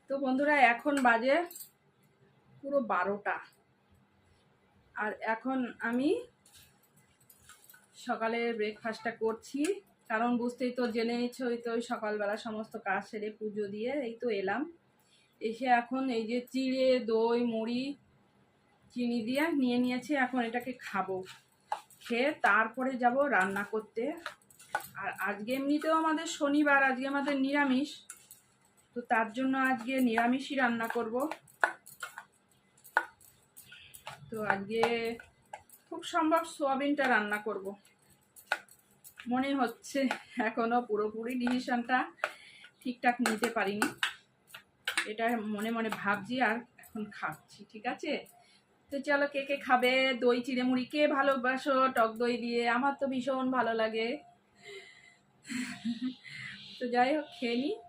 তো বন্ধুরা এখন বাজে পুরো 12টা, আর এখন আমি সকালে ব্রেকফাস্টটা করছি। কারণ বুঝতেই তো, জেনেছই তো, সকালবেলা সমস্ত কাজ সেরে পুজো দিয়ে এই তো এলাম। এসে এখন এই যে চিড়ে, দই, মুড়ি, চিনি দিয়ে নিয়ে নিয়েছি। এখন এটাকে খাবো, খেয়ে তারপরে যাব রান্না করতে। আর আজকে এমনিতেও আমাদের শনিবার, আজকে আমাদের নিরামিষ, তো তার জন্য আজকে নিরামিষই রান্না করব। তো আজকে খুব সম্ভব সোয়াবিনটা রান্না করব মনে হচ্ছে। এখনো পুরোপুরি ডিসিশনটা ঠিকঠাক নিতে পারিনি, এটা মনে মনে ভাবছি আর এখন খাচ্ছি। ঠিক আছে, তো চলো, কে কে খাবে দই চিড়ে মুড়ি, কে ভালোবাসো টক দই দিয়ে? আমার তো ভীষণ ভালো লাগে। তো যাই হোক, খেয়ে নিই।